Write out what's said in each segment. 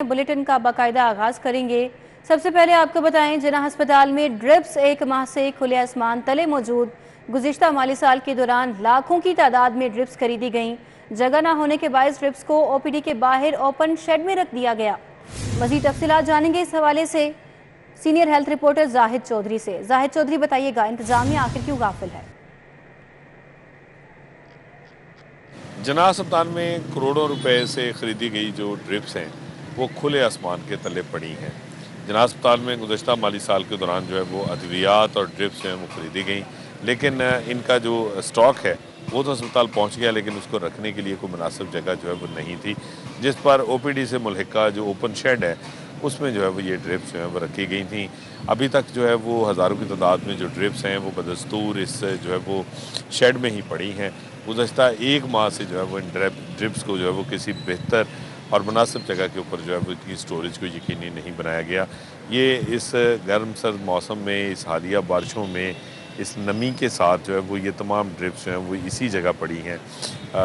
Bulletin का बाकायदा आगाज करेंगे। सबसे पहले आपको बताएं, जिना अस्पताल में ड्रिप्स एक माह से खुले आसमान तले मौजूद। गुज़िश्ता माली साल के दौरान लाखों की तादाद में ड्रिप्स खरीदी गईं। जगह न होने के बायस ड्रिप्स को ओपीडी के बाहर ओपन शेड में रख दिया गया। मजीद तफसीलात जानेंगे इस हवाले से senior health reporter Zahid Chaudhry से। जाहिद चौधरी, बताइएगा इंतजामिया आखिर क्यों गाफिल है? जना अस्पताल में करोड़ों रुपए से खरीदी गई जो ड्रिप्स हैं वो खुले आसमान के तले पड़ी हैं। जना अस्पताल में गुज़श्ता माली साल के दौरान जो है वो अद्वियात और ड्रिप्स जो हैं वो खरीदी गई, लेकिन इनका जो स्टॉक है वो तो अस्पताल पहुंच गया, लेकिन उसको रखने के लिए कोई मुनासिब जगह जो है वो नहीं थी, जिस पर ओपीडी से मुल्हिका जो ओपन शेड है उसमें जो है वो ये ड्रिप्स जो है वो रखी गई थी। अभी तक जो है वो हज़ारों की तादाद में जो ड्रिप्स हैं वो बदस्तूर इस जो है वो शेड में ही पड़ी हैं। गुज़श्ता एक माह से जो है वो इन ड्रिप्स को जो है वो किसी बेहतर और मुनासिब जगह के ऊपर जो है वो इनकी स्टोरेज को यकीनी नहीं बनाया गया। ये इस गर्म सर्द मौसम में, इस हालिया बारिशों में, इस नमी के साथ जो है वो ये तमाम ड्रिप्स जो हैं वो इसी जगह पड़ी हैं,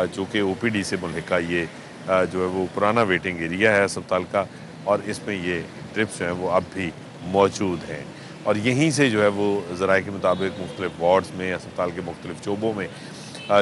जो कि ओपीडी से मुल्हिका ये जो है वो पुराना वेटिंग एरिया है अस्पताल का, और इसमें ये ड्रिप्स जो हैं वो अब भी मौजूद हैं। और यहीं से जो है वो ज़राए के मुताबिक मुख्तलिफ वार्ड्स में, अस्पताल के मुख्तलिफ शोबों में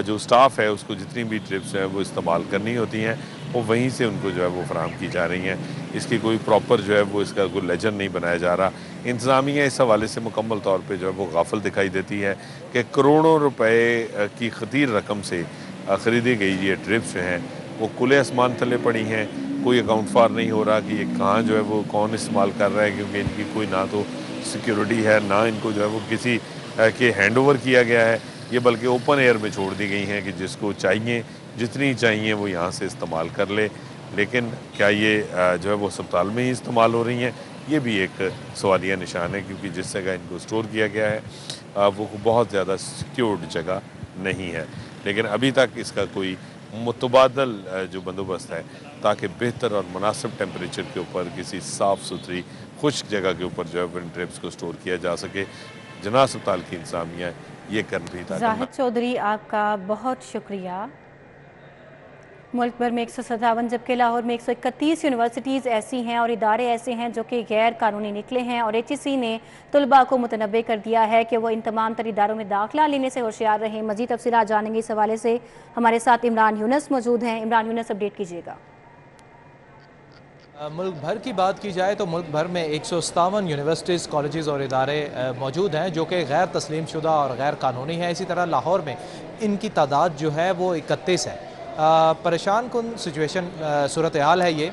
जो स्टाफ है उसको जितनी भी ड्रिप्स हैं वो इस्तेमाल करनी होती हैं वो वहीं से उनको जो है वो फराहम की जा रही हैं। इसकी कोई प्रॉपर जो है वो इसका कोई लेजर नहीं बनाया जा रहा। इंतज़ामिया इस हवाले से मुकम्मल तौर पे जो है वो गाफिल दिखाई देती है कि करोड़ों रुपए की खतीर रकम से ख़रीदी गई ये ड्रिप्स जो हैं वो खुले आसमान तले पड़ी हैं। कोई अकाउंट फार नहीं हो रहा कि ये कहाँ जो है वो कौन इस्तेमाल कर रहा है, क्योंकि इनकी कोई ना तो सिक्योरिटी है, ना इनको जो है वो किसी के हैंड ओवर किया गया है। ये बल्कि ओपन एयर में छोड़ दी गई हैं कि जिसको चाहिए, जितनी चाहिए वो यहाँ से इस्तेमाल कर ले। लेकिन क्या ये जो है वो अस्पताल में ही इस्तेमाल हो रही हैं, ये भी एक सवालिया निशान है, क्योंकि जिस जगह इनको स्टोर किया गया है वो बहुत ज़्यादा सिक्योर्ड जगह नहीं है। लेकिन अभी तक इसका कोई मुतबादल जो बंदोबस्त है ताकि बेहतर और मुनासिब टेम्परेचर के ऊपर किसी साफ़ सुथरी खुश्क जगह के ऊपर जो है इन ड्रिप्स को स्टोर किया जा सके, जना अस्पताल की इंतज़ामिया ये कर भी था। जाहिद चौधरी, आपका बहुत शुक्रिया। मुल्क भर में 157 जबकि लाहौर में 131 यूनिवर्सिटीज़ ऐसी हैं और इदारे ऐसे हैं जो कि गैर कानूनी निकले हैं, और HEC ने तलबा को मुतनब्बे कर दिया है कि वो इन तमाम तर इदारों में दाखिला लेने से होशियार रहें। मज़ीद तफसीलात जानेंगे इस हवाले से। हमारे साथ इमरान यूनस मौजूद हैं। इमरान यूनस, अपडेट कीजिएगा। मुल्क भर की बात की जाए तो मुल्क भर में 157 यूनिवर्सिटीज़, कॉलेजेस और इदारे मौजूद हैं जो कि गैर तस्लीम शुदा और गैर कानूनी हैं। इसी तरह लाहौर में इनकी तादाद जो है वो 31 है। परेशान कुन सिचुएशन सूरत हाल है ये,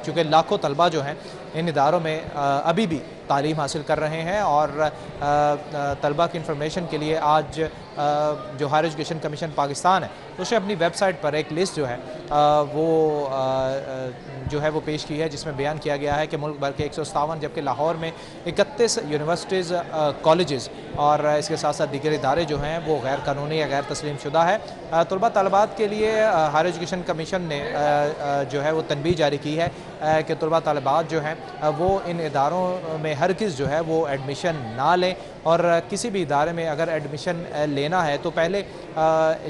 चूँकि लाखों तलबा जो हैं इन इदारों में अभी भी तालीम हासिल कर रहे हैं, और तलबा की इंफॉर्मेशन के लिए आज जो हायर एजुकेशन कमीशन पाकिस्तान है उसने अपनी वेबसाइट पर एक लिस्ट जो है वो पेश की है, जिसमें बयान किया गया है कि मुल्क भर के 157 जबकि लाहौर में 31 यूनिवर्सिटीज़, कॉलेजेस और इसके साथ साथ दीगर इदारे जो हैं वो गैर कानूनी या गैर तस्लीम शुदा है। तलबा तलबात के लिए हायर एजुकेशन कमीशन ने जो है वो तनबीह जारी की है कि तलबा तलबात जो हैं वो इन इदारों में हरगिज़ जो है वो एडमिशन ना लें, और किसी भी इदारे में अगर एडमिशन लेना है तो पहले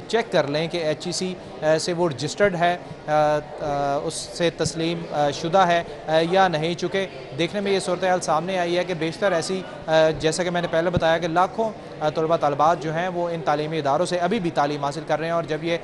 चेक कर लें कि HEC से वो रजिस्टर्ड है, उससे तस्लीम शुदा है या नहीं। चूँकि देखने में ये सूरत हाल सामने आई है कि बेशतर ऐसी, जैसा कि मैंने पहले बताया कि लाखों तलबा तलबात जो हैं वो इन तालीमी इदारों से अभी भी तालीम हासिल कर रहे हैं, और जब ये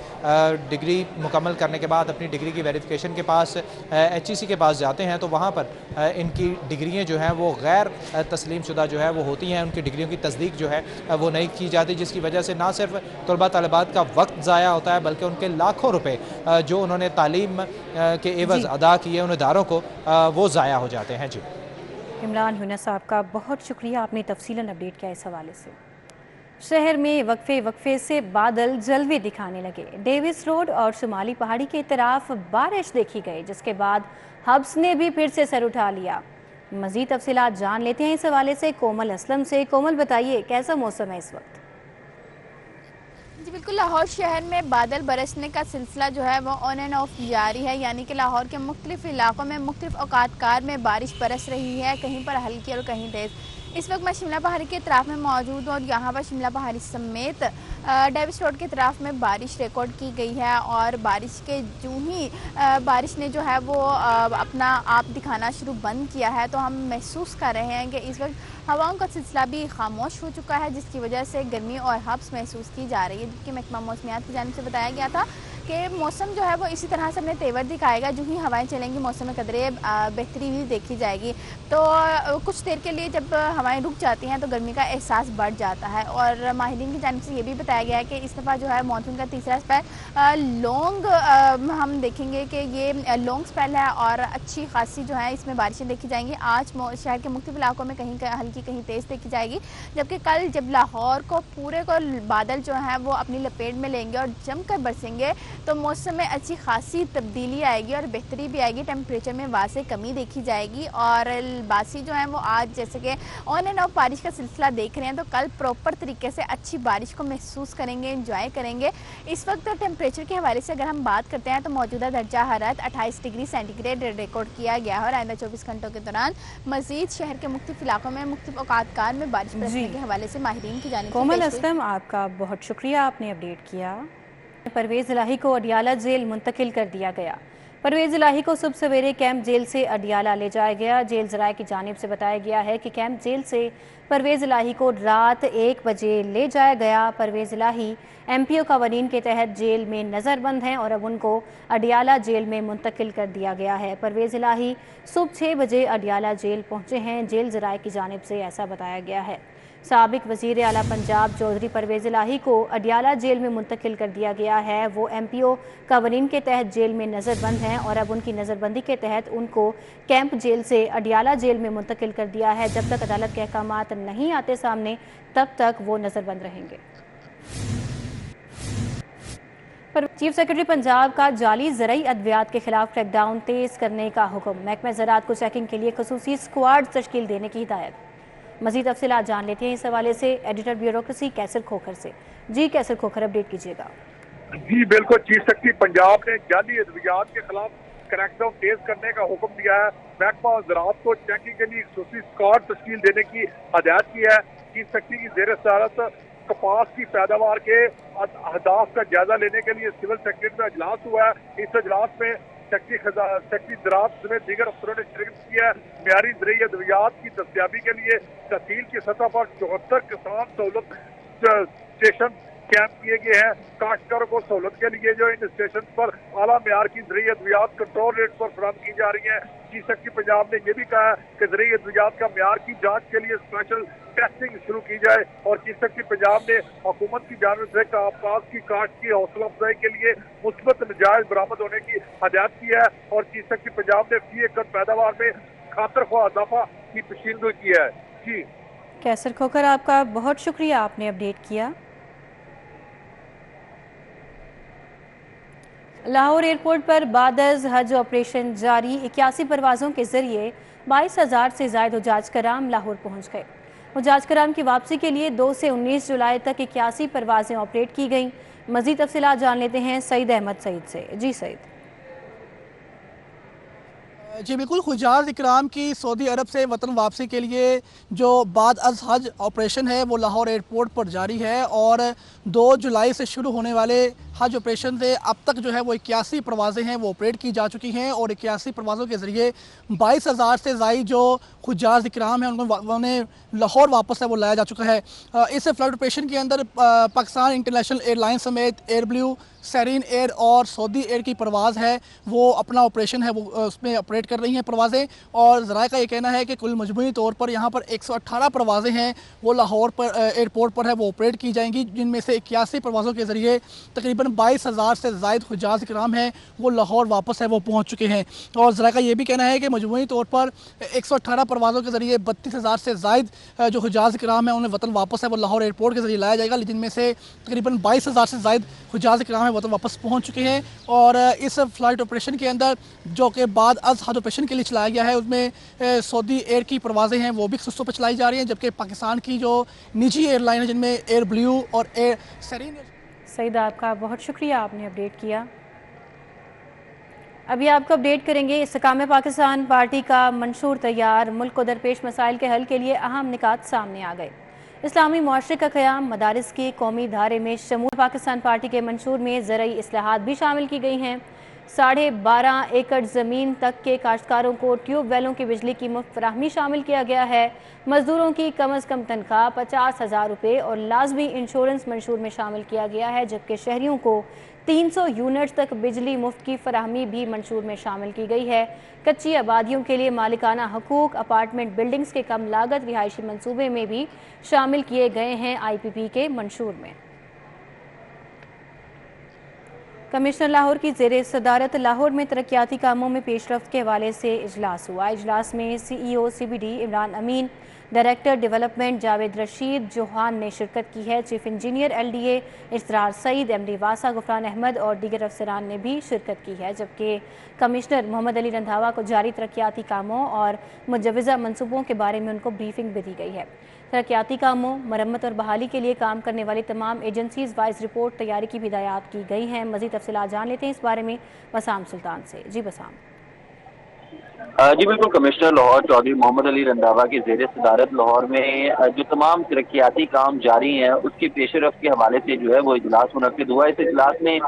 डिग्री मुकम्मल करने के बाद अपनी डिग्री की वेरिफिकेशन के पास HEC के पास जाते हैं तो वहाँ पर इनकी डिग्रियाँ जो हैं वो गैर तस्लीम शुदा जो है वो होती हैं, उनकी डिग्रियों की तस्दीक जो है वो नहीं की जाती, जिसकी वजह से ना सिर्फ तलबा तलबात का वक्त ज़ाया होता है बल्कि उनके लाखों रुपए जो उन्होंने तालीम के एवज़ अदा किए उन इदारों को वो ज़ाया हो जाते हैं। जी इमरान यूनस साहब का बहुत शुक्रिया, आपने तफसीलन अपडेट किया इस हवाले से। शहर में वक्फे से बादल जलवे दिखाने लगे। डेविस रोड और शुमाली पहाड़ी के तरफ बारिश देखी गई, जिसके बाद हब्स ने भी फिर से सर उठा लिया। मज़ीद तफसीलात जान लेते हैं इस हवाले से कोमल असलम से। कोमल, बताइए कैसा मौसम है इस वक्त? जी बिल्कुल, लाहौर शहर में बादल बरसने का सिलसिला जो है वो ऑन एंड ऑफ जारी है, यानी कि लाहौर के मुख्तलिफ इलाकों में मुख्तलिफ औकात कार में बारिश बरस रही है, कहीं पर हल्की और कहीं तेज़। इस वक्त मैं शिमला पहाड़ी के तरफ में मौजूद हूँ और यहाँ पर शिमला पहाड़ी समेत डेविस रोड के तरफ में बारिश रिकॉर्ड की गई है और बारिश के यूं ही बारिश ने जो है वो अपना आप दिखाना शुरू बंद किया है, तो हम महसूस कर रहे हैं कि इस वक्त हवाओं का सिलसिला भी खामोश हो चुका है, जिसकी वजह से गर्मी और हब्स महसूस की जा रही है। जबकि महकमा मौसमियात की जानिब से बताया गया था कि मौसम जो है वो इसी तरह से अपने तेवर दिखाएगा, जो ही हवाएं चलेंगी मौसम में कदरे बेहतरी भी देखी जाएगी। तो कुछ देर के लिए जब हवाएं रुक जाती हैं तो गर्मी का एहसास बढ़ जाता है। और माहिरीन की जानिब से ये भी बताया गया है कि इस दफ़ा जो है मानसून का तीसरा स्पेल लॉन्ग हम देखेंगे कि ये लॉन्ग स्पेल है और अच्छी खासी जो है इसमें बारिशें देखी जाएंगी। आज शहर के मुख्तलिफ इलाकों में कहीं हल्की कहीं तेज़ देखी जाएगी, जबकि कल जब लाहौर को पूरे को बादल जो है वो अपनी लपेट में लेंगे और जमकर बरसेंगे तो मौसम में अच्छी खासी तब्दीली आएगी और बेहतरी भी आएगी। टेम्परेचर में वाज़े कमी देखी जाएगी और बासी जो है वो आज जैसे कि ऑन एंड ऑफ बारिश का सिलसिला देख रहे हैं, तो कल प्रॉपर तरीके से अच्छी बारिश को महसूस करेंगे, एंजॉय करेंगे। इस वक्त टेम्परेचर के हवाले से अगर हम बात करते हैं तो मौजूदा दर्जा हरारत 28 डिग्री सेंटीग्रेड रिकॉर्ड किया गया है और आइंदा 24 घंटों के दौरान मजीद शहर के मुख्तलिफ इलाकों में मुख्तलिफ औकात में बारिश बरसने के हवाले से माहिरीन की जानिब से कोमल असलम, आपका बहुत शुक्रिया, आपने अपडेट किया। परवेज़ इलाही को अडियाला जेल मुंतकिल कर दिया गया। परवेज़ इलाही को सुबह सवेरे कैंप जेल से अडियाला ले जाया गया। जेल ज़राए की जानिब से बताया गया है कि कैंप जेल से परवेज़ इलाही को रात 1 बजे ले जाया गया। परवेज़ इलाही MPO कवानीन के तहत जेल में नज़रबंद हैं और अब उनको अडियाला जेल में मुंतकिल कर दिया गया है। परवेज़ इलाही सुबह 6 बजे अडियाला जेल पहुँचे हैं। जेल ज़राए की जानिब से ऐसा बताया गया है। साबिक वज़ीर आला पंजाब चौधरी परवेज़ इलाही को अडियाला जेल में मुंतकिल कर दिया गया है। वो MPO कवानीन के तहत जेल में नज़रबंद हैं और अब उनकी नज़रबंदी के तहत उनको कैंप जेल से अडियाला जेल में मुंतकिल कर दिया है। जब तक अदालत के अहकामात नहीं आते सामने तब तक वो नज़रबंद रहेंगे। चीफ सेक्रेटरी पंजाब का जाली ज़रई अद्वियात के खिलाफ क्रैकडाउन तेज़ करने का हुक्म। महकमा ज़राअत को चेकिंग के लिए खसूसी स्क्वाड तश्कील देने की हिदायत। मज़ीद तफसीलात जान लेते हैं इस हवाले से एडिटर ब्यूरोक्रेसी कैसर खोखर से। जी कैसर खोखर, अपडेट कीजिएगा। जी बिल्कुल, चीफ सेक्रेटरी पंजाब ने जाली अद्वियात के खिलाफ क्रैकडाउन तेज करने का हुक्म दिया है। महकमा ज़राअत को चेकिंग के लिए खसूसी स्क्वाड तश्कील देने की हिदायत की है। चीफ सेक्रेटरी की ज़ेर सदारत कपास की पैदावार के अहदाफ का जायजा लेने के लिए सिविल सेक्रेटरी में इजलास हुआ है। इस इजलास में सेक्रेटरी ज़राअत समेत दीगर अफसरों ने शिरकत की है। म्यारी ज़रई अद्वियात की दस्तियाबी के लिए तहसील की सतह पर 74 किसान सहूलत स्टेशन कैंप किए गए हैं। काश्तकारों को सहूलत के लिए जो इन स्टेशन पर आला म्यार की ज़रई अद्वियात कंट्रोल रेट पर फराहम की जा रही है। चीफ सेक्रेटरी पंजाब ने यह भी कहा है कि ज़रई अद्वियात का म्यार की जांच के लिए स्पेशल टेस्टिंग शुरू की जाए और चीफ सेक्रेटरी पंजाब ने हुकूमत की जानिब से कपास की काश्त की हौसला अफजाई के लिए मुस्बत नजायज बरामद होने की हिदायत की है और चीफ सेक्रेटरी पंजाब ने फी एकड़ पैदावार में खातरख्वाह इजाफा की पेशीनगोई की है। जी कैसर खोखर, आपका बहुत शुक्रिया, आपने अपडेट किया। लाहौर एयरपोर्ट पर बादज़ हज ऑपरेशन जारी। 81 परवाज़ों के जरिए 22,000 से ज़ायद हुज्जाज कराम लाहौर पहुँच गए। हुज्जाज कराम की वापसी के लिए 2 से 19 जुलाई तक 81 परवाज़ें ऑपरेट की गईं। मज़ीद तफसीलात जान लेते हैं सईद अहमद सईद से। जी सईद। जी बिल्कुल, हुज्जाज इकराम की सऊदी अरब से वतन वापसी के लिए जो बाद अज हज ऑपरेशन है वो लाहौर एयरपोर्ट पर जारी है और 2 जुलाई से शुरू होने वाले हज ऑपरेशन से अब तक जो है वो 81 परवाज़ें हैं वो ऑपरेट की जा चुकी हैं और 81 परवाज़ों के ज़रिए 22,000 से ज़ायद जो हुज्जाज इकराम हैं उन्हें लाहौर वापस है वो लाया जा चुका है। इस फ्लाइट ऑपरेशन के अंदर पाकिस्तान इंटरनेशनल एयरलाइन समेत एयर ब्लू, सेरीन एयर और सऊदी एयर की परवाज़ है वो अपना ऑपरेशन है वो उसमें ऑपरेट कर रही हैं परवाज़ें और ज़राए का ये कहना है कि कुल मजमूई तौर पर यहाँ पर 118 परवाज़ें हैं वो लाहौर पर एयरपोर्ट पर है वो ऑपरेट की जाएंगी, जिनमें से 81 परवाज़ों के ज़रिए तकरीबन 22,000 से ज़ायद हुज्जाज इकराम हैं वो लाहौर वापस है वो पहुँच चुके हैं। और ज़राए का ये भी कहना है कि मजमूई तौर पर 118 परवाज़ों के ज़रिए 32,000 से ज़ायद जो हुज्जाज इकराम हैं उन्हें वतन वापस है वो लाहौर एयरपोर्ट के ज़रिए लाया जाएगा, जिनमें से तकरीबन 22,000 से ज़ायद हुज्जाज इकराम वतन वापस पहुंच चुके हैं। और इस फ्लाइट ऑपरेशन के अंदर जो कि बाद अज हज ऑपरेशन के लिए चलाया गया है उसमें सऊदी एयर की परवाज़ें हैं वो भी खसूसों पर चलाई जा रही हैं, जबकि पाकिस्तान की जो निजी एयरलाइन है जिनमें एयर ब्लू और एयर सेरीन। सईद, आपका बहुत शुक्रिया, आपने अपडेट किया। अभी आपको अपडेट करेंगे। इस्तेकाम पाकिस्तान पार्टी का मंशूर तैयार, मुल्क को दरपेश मसाइल के हल के लिए अहम निकात सामने आ गए। इस्लामी मुआशरे का क़याम, मदारिस के कौमी धारे में शमूल पाकिस्तान पार्टी के मंशूर में ज़रई इस्लाहात भी शामिल की गई हैं। 12.5 एकड़ ज़मीन तक के काश्तकारों को ट्यूब वेलों की बिजली की मुफ्त फराहमी शामिल किया गया है। मजदूरों की कम अज़ कम तनख्वाह 50,000 रुपये और लाजमी इंश्योरेंस मंशूर में शामिल किया गया है, जबकि शहरियों को 300 यूनिट्स तक बिजली मुफ्त की फराहमी भी मंशूर में शामिल की गई है। कच्ची आबादियों के लिए मालिकाना हकूक, अपार्टमेंट बिल्डिंग्स के कम लागत रिहायशी मंसूबे में भी शामिल किए गए हैं IPP के मंशूर में। कमिश्नर लाहौर की ज़ेर सदारत लाहौर में तरक्याती कामों में पेशरफ्त के हवाले से इजलास हुआ। इजलास में CEO CBD Imran Amin, director development Javed Rashid Johan ने शिरकत की है। Chief engineer LDA Israr Saeed, MD वासा गुफरान अहमद और दीगर अफसरान ने भी शिरकत की है, जबकि कमिश्नर मोहम्मद अली रंधावा को जारी तरक्याती कामों और मुजवज़ा मनसूबों के बारे में उनको ब्रीफिंग भी दी गई है। तरक्याती कामों, मरम्मत और बहाली के लिए काम करने वाली तमाम एजेंसीज वाइज रिपोर्ट तैयारी की भी हिदायत की गई हैं। मज़ीद तफसीलात जान लेते हैं इस बारे में बसाम सुल्तान से। जी बसाम। जी बिल्कुल, कमिश्नर लाहौर चौधरी मोहम्मद अली रंधावा की ज़ेर सदारत लाहौर में जो तमाम तरक्याती काम जारी हैं उसकी पेशरफ्त के हवाले से जो है वो इजलास मुनक्किद हुआ। इस इजलास में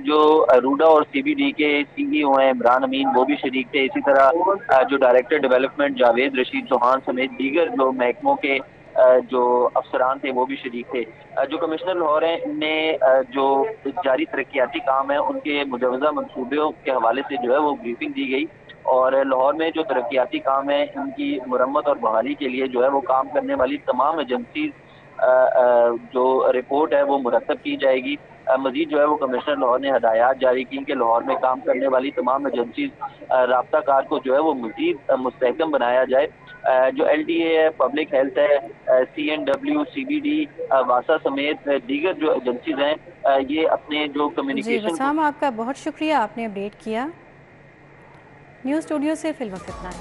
जो रूडा और CBD के CEO हैं इमरान अमीन, वो भी शरीक थे। इसी तरह जो डायरेक्टर डेवलपमेंट जावेद रशीद चौहान समेत दीगर जो महकमों के जो अफसरान थे वो भी शरीक थे। जो कमिश्नर लाहौर हैं, इनने जो जारी तरक्याती काम है उनके मुजवज़ा मनसूबों के हवाले से जो है वो ब्रीफिंग दी गई और लाहौर में जो तरक्याती काम है इनकी मुरम्मत और बहाली के लिए जो है वो काम करने वाली तमाम एजेंसी जो रिपोर्ट है वो मुरतब की जाएगी। मजीद जो है वो कमिश्नर लाहौर ने हदायत जारी की कि लाहौर में काम करने वाली तमाम एजेंसी राब्ताकार को जो है वो मजीद मुस्तहकम बनाया जाए। जो LDA है, पब्लिक हेल्थ है, CNW, CBD, वासा समेत दीगर जो एजेंसीज हैं ये अपने जो कम्युनिकेशन। जी बसाम, आपका बहुत शुक्रिया, आपने अपडेट किया। न्यूज़ स्टूडियो से फिलहाल इतना है।